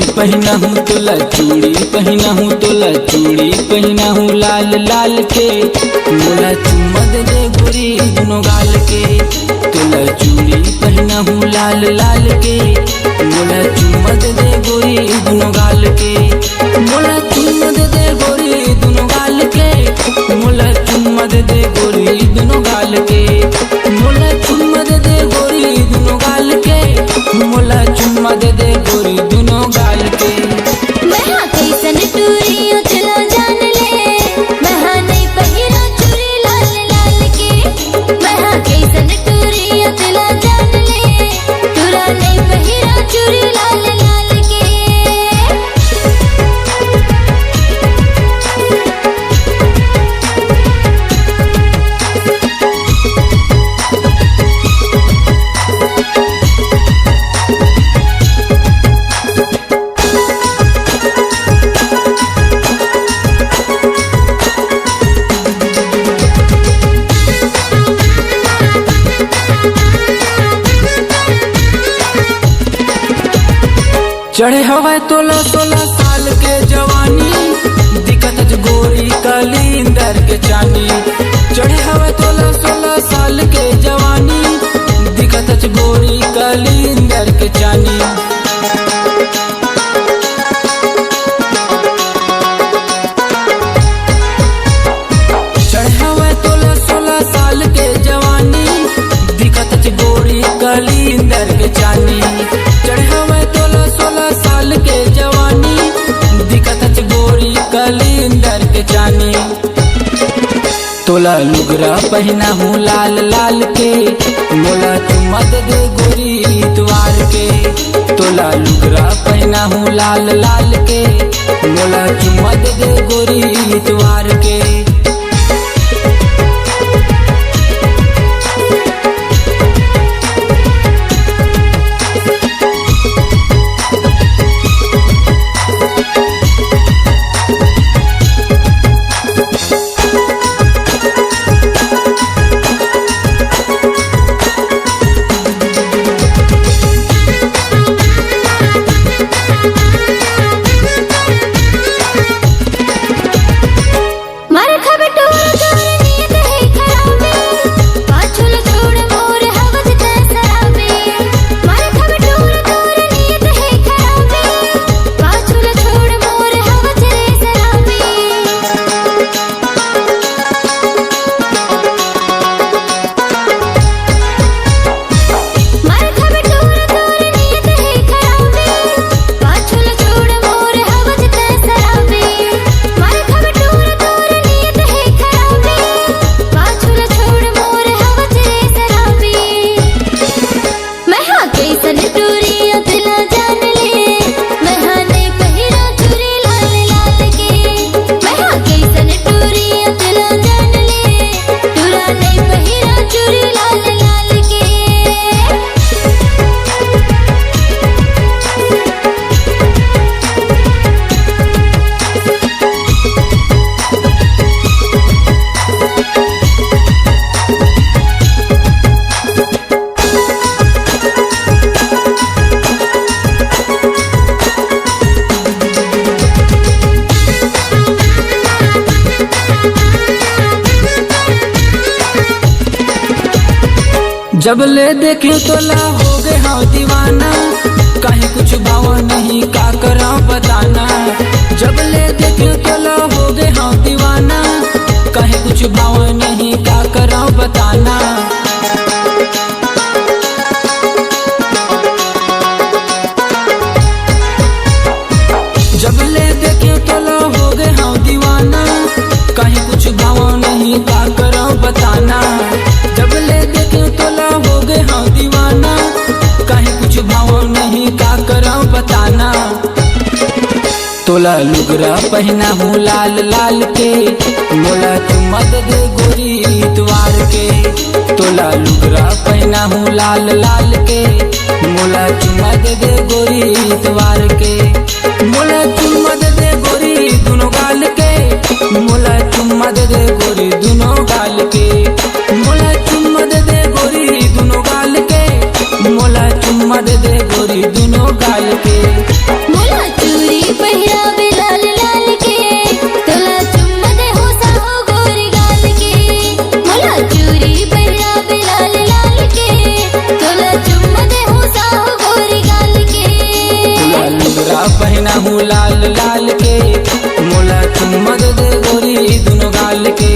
पहना हूँ तोला चूड़ी पहना हूँ तोला चूड़ी पहना हूँ लाल लाल के मोला चुम्मा दे दे गोरी दोनों गाल के। तोला चूड़ी पहना हूँ लाल लाल के मोला चुम्मा दे दे गोरी दोनों गाल के। मोला चुम्मा दे दे गोरी दोनों गाल के मोला चुम्मा दे दे गोरी दोनों गाल के। मोला चुम्मा दे दे गोरी दोनों गाल के मोला चुम्मा दे दे गोरी दोनों गाल के। मैं हाँ कैसन टूरी उतला जान ले मैं हाँ नहीं पहिरा चूड़ी लाल लाल के। मैं हाँ कैसन टूरी उतला जान ले तुरा नहीं पहिरा चूड़ी लाल लाल के। चढ़े हवा तोला 16 साल के जवानी दिक्कत गोरी कलिंदर के चानी। चढ़े हवा तोला 16 साल के जवानी दिक्कत गोरी कलिंदर के चानी। चढ़े हवा तोला 16 साल के जवानी दिक्कत गोरी कलिंदर के चानी। चढ़े हवा तोला 16 साल के जवानी दिक्कत गोरी कलिंदर के चानी। तोला लुगरा पहना हूँ लाल लाल के मोला चुम्मा दे दे गोरी इतवार के। तोला लुगरा पहना हूँ लाल लाल के मोला चुम्मा दे दे गोरी इतवार के। जब ले देखे तोला हो गए हाँ दीवाना कहीं कुछ भाव नहीं का करा बताना। जब ले देखे तोला हो गए हाँ दीवाना कहीं कुछ भाव नहीं का करा बताना। जब ले देखे तोला हो गए हाँ दीवाना कहीं कुछ भाव नहीं का करा बताना। जब ले देखे तोला हो गए हाँ दीवाना कहीं कुछ भाव नहीं का करा बताना। तोला लुगरा पहना हूँ लाल लाल के मोला चुम्मा दे दे गोरी इतवार के। तोला लुगरा पहना हूँ लाल लाल के मोला चुम्मा दे दे गोरी इतवार के। मोला चुम्मा दे दे गोरी दोनों गाल के मोला चुम्मा दे दे गोरी दोनों गाल के। मोला चुम्मा दे दे गोरी दोनों गाल के मोला चुम्मा दे दे गोरी दोनों गाल के। मोला पहना हूँ लाल लाल के, मोला चुम्मा दे गोरी दुनो गाल के।